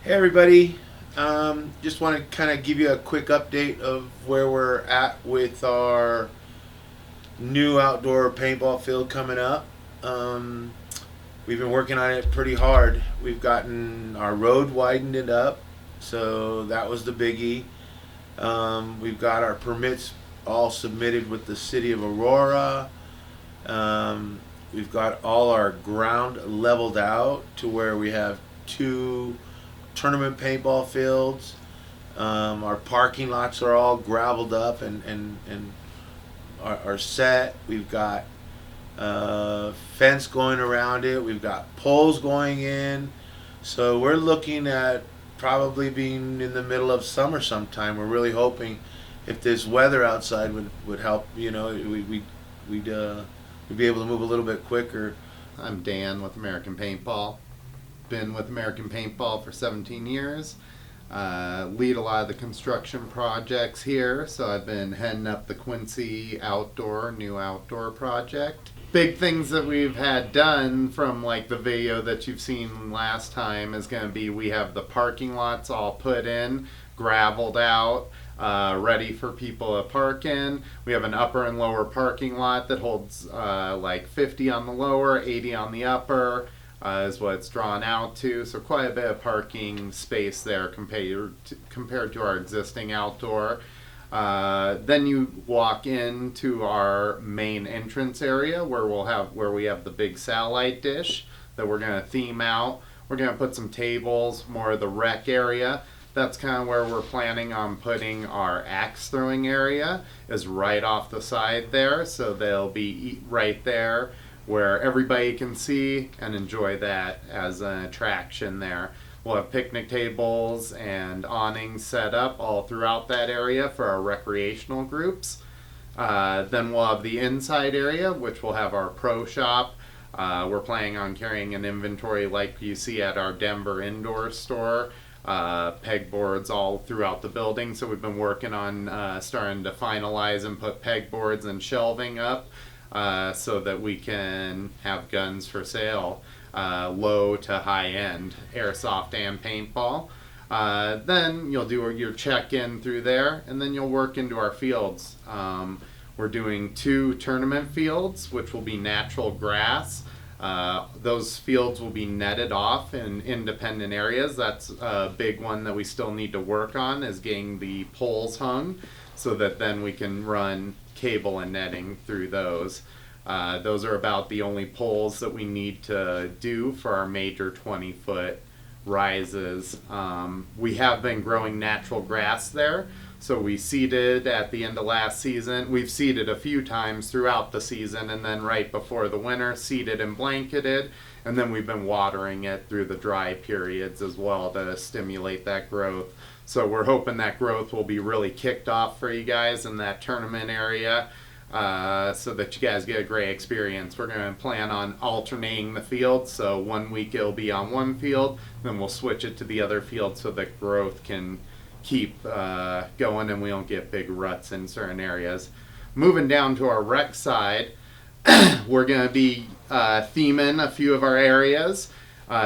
Hey everybody, just want to kind of give you a quick update of where we're at with our new outdoor paintball field coming up. Um, we've been working on it pretty hard. We've gotten our road widened it up, so that was the biggie. We've got our permits all submitted with the city of Aurora. We've got all our ground leveled out to where we have two tournament paintball fields. Our parking lots are all graveled up and are set. We've got fence going around it. We've got poles going in. So we're looking at probably being in the middle of summer sometime. We're really hoping if this weather outside would help, we'd be able to move a little bit quicker. I'm Dan with American Paintball. Been with American Paintball for 17 years. Lead a lot of the construction projects here, so I've been heading up the Quincy new outdoor project. Big things that we've had done from like the video that you've seen last time is going to be we have the parking lots all put in, graveled out, ready for people to park in. We have an upper and lower parking lot that holds like 50 on the lower, 80 on the upper. Is what it's drawn out to. So quite a bit of parking space there compared to our existing outdoor. Then you walk into our main entrance area where we have the big satellite dish that we're going to theme out. We're going to put some tables, more of the rec area. That's kind of where we're planning on putting our axe throwing area, is right off the side there. So they'll be right there where everybody can see and enjoy that as an attraction there. We'll have picnic tables and awnings set up all throughout that area for our recreational groups. Then we'll have the inside area, which will have our pro shop. We're planning on carrying an inventory like you see at our Denver indoor store. Pegboards all throughout the building. So we've been working on starting to finalize and put pegboards and shelving up. So that we can have guns for sale, low to high end, airsoft and paintball. Then you'll do your check-in through there, and then you'll work into our fields. We're doing 2 tournament fields, which will be natural grass. Those fields will be netted off in independent areas. That's a big one that we still need to work on, is getting the poles hung so that then we can run cable and netting through those. Those are about the only poles that we need to do for our major 20-foot rises. We have been growing natural grass there, so we seeded at the end of last season. We've seeded a few times throughout the season, and then right before the winter, seeded and blanketed, and then we've been watering it through the dry periods as well to stimulate that growth. So we're hoping that growth will be really kicked off for you guys in that tournament area, so that you guys get a great experience. We're going to plan on alternating the fields, so 1 week it'll be on one field, then we'll switch it to the other field so that growth can keep going and we don't get big ruts in certain areas. Moving down to our rec side, we're going to be theming a few of our areas.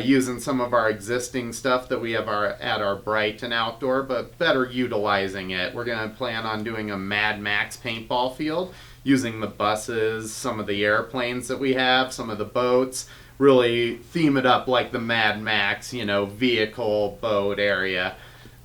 Using some of our existing stuff that we have at our Brighton outdoor, but better utilizing it. We're going to plan on doing a Mad Max paintball field, using the buses, some of the airplanes that we have, some of the boats, really theme it up like the Mad Max, vehicle boat area.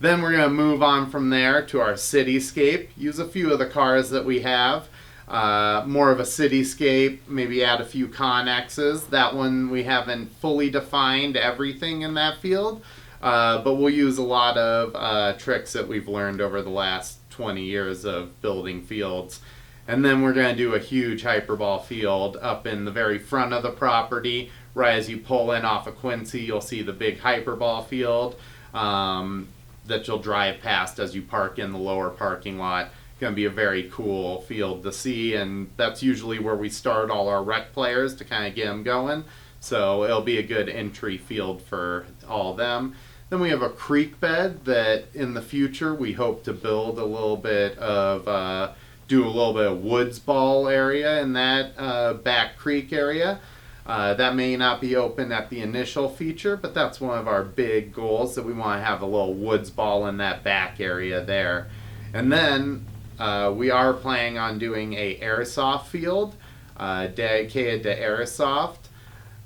Then we're going to move on from there to our cityscape, use a few of the cars that we have. More of a cityscape, maybe add a few connexes. That one we haven't fully defined everything in that field, but we'll use a lot of tricks that we've learned over the last 20 years of building fields. And then we're going to do a huge hyperball field up in the very front of the property. Right as you pull in off of Quincy, you'll see the big hyperball field that you'll drive past as you park in the lower parking lot. Going to be a very cool field to see, and that's usually where we start all our rec players to kind of get them going, so it'll be a good entry field for all of them. Then we have a creek bed that in the future we hope to build a little bit of do a little bit of woods ball area in that back creek area. That may not be open at the initial feature, but that's one of our big goals, that we want to have a little woods ball in that back area there. And then we are planning on doing a airsoft field dedicated to airsoft.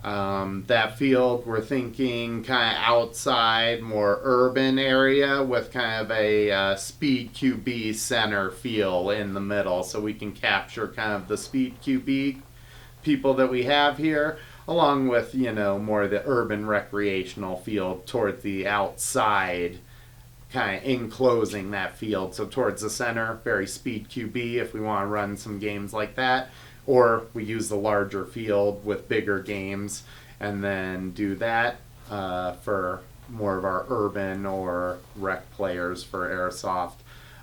That field, we're thinking kind of outside, more urban area with kind of a speed QB center feel in the middle, so we can capture kind of the speed QB people that we have here, along with, you know, more of the urban recreational field towards the outside, kind of enclosing that field. So towards the center, very speed QB if we want to run some games like that, or we use the larger field with bigger games and then do that for more of our urban or rec players for airsoft.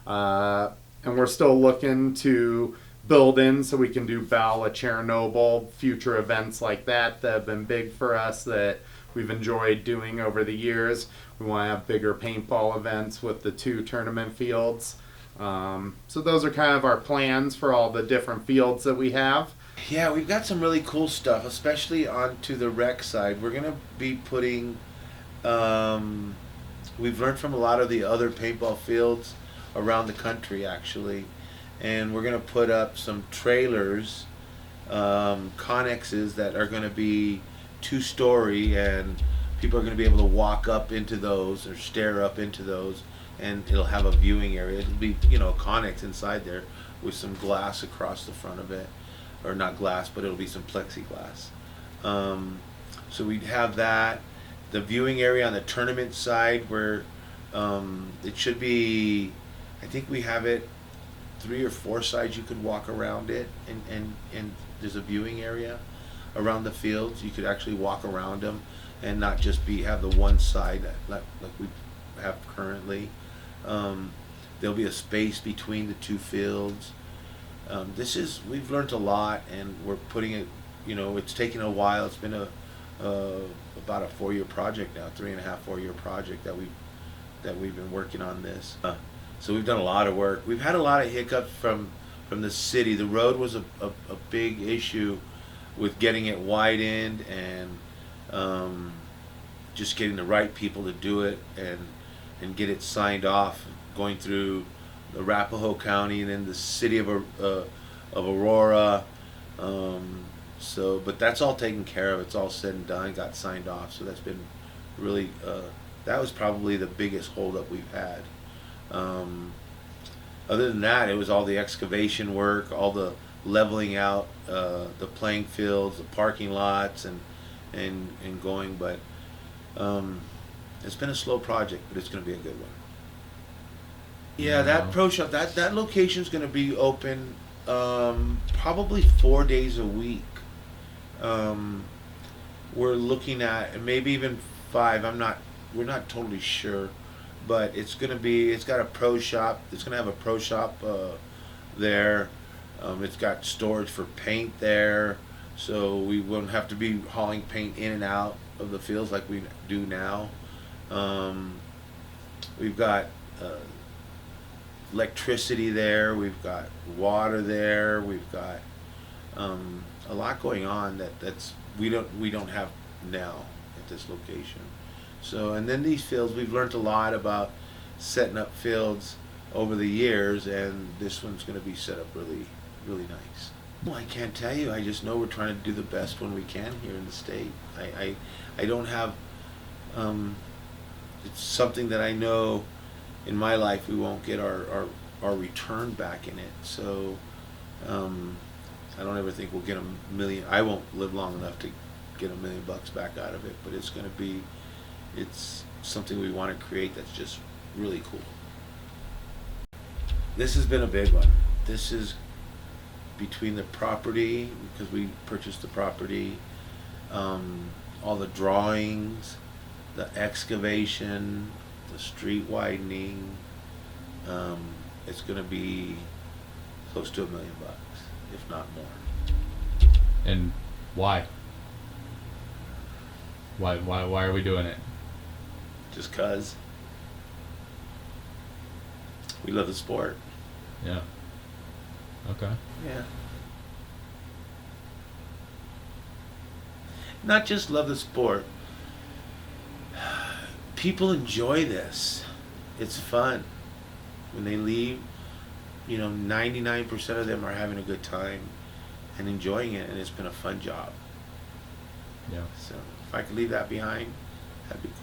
And we're still looking to build in so we can do Bala, Chernobyl, future events like that have been big for us, that we've enjoyed doing over the years. We want to have bigger paintball events with the 2 tournament fields. So those are kind of our plans for all the different fields that we have. Yeah, we've got some really cool stuff, especially onto the rec side. We're going to be putting, we've learned from a lot of the other paintball fields around the country, actually. And we're going to put up some trailers, connexes that are going to be 2-story, and people are going to be able to walk up into those or stare up into those, and it'll have a viewing area. It'll be, you know, a connex inside there with some glass across the front of it, or not glass, but it'll be some plexiglass. So we'd have that. The viewing area on the tournament side, where it should be, I think we have it 3 or 4 sides you could walk around it, and there's a viewing area around the fields. You could actually walk around them and not just have the one side like we have currently. There'll be a space between the 2 fields. We've learned a lot, and we're putting it, you know, it's taken a while. It's been about a 4-year project now, 3.5, 4-year project that we've been working on this. So we've done a lot of work. We've had a lot of hiccups from the city. The road was a big issue with getting it widened, and just getting the right people to do it and get it signed off, going through the Arapahoe County and then the city of Aurora. But that's all taken care of. It's all said and done, got signed off. So that's been really, that was probably the biggest holdup we've had. Other than that, it was all the excavation work, all the leveling out the playing fields, the parking lots, and going. But it's been a slow project, but it's going to be a good one. Yeah, that pro shop, that location's going to be open probably 4 days a week. We're looking at maybe even 5. We're not totally sure. But it's got a pro shop. It's going to have a pro shop there. It's got storage for paint there, so we won't have to be hauling paint in and out of the fields like we do now. We've got electricity there. We've got water there. We've got a lot going on that's we don't have now at this location. So, and then these fields, we've learned a lot about setting up fields over the years, and this one's going to be set up really, really nice. Well, I can't tell you. I just know we're trying to do the best one we can here in the state. I don't have, it's something that I know in my life we won't get our return back in it. So, I don't ever think we'll get $1 million. I won't live long enough to get $1 million back out of it, but it's going to be, it's something we want to create that's just really cool. This has been a big one. This is between the property, because we purchased the property, all the drawings, the excavation, the street widening. It's going to be close to $1 million, if not more. And why? Why are we doing it? Just 'cause we love the sport. Yeah. Okay. Yeah. not just love the sport. People enjoy this. It's fun. When they leave, 99% of them are having a good time and enjoying it, and it's been a fun job. Yeah. So if I could leave that behind, that'd be cool.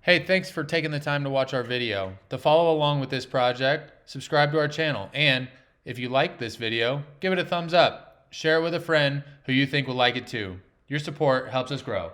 Hey, thanks for taking the time to watch our video. To follow along with this project, subscribe to our channel, and if you like this video, give it a thumbs up. Share it with a friend who you think will like it too. Your support helps us grow.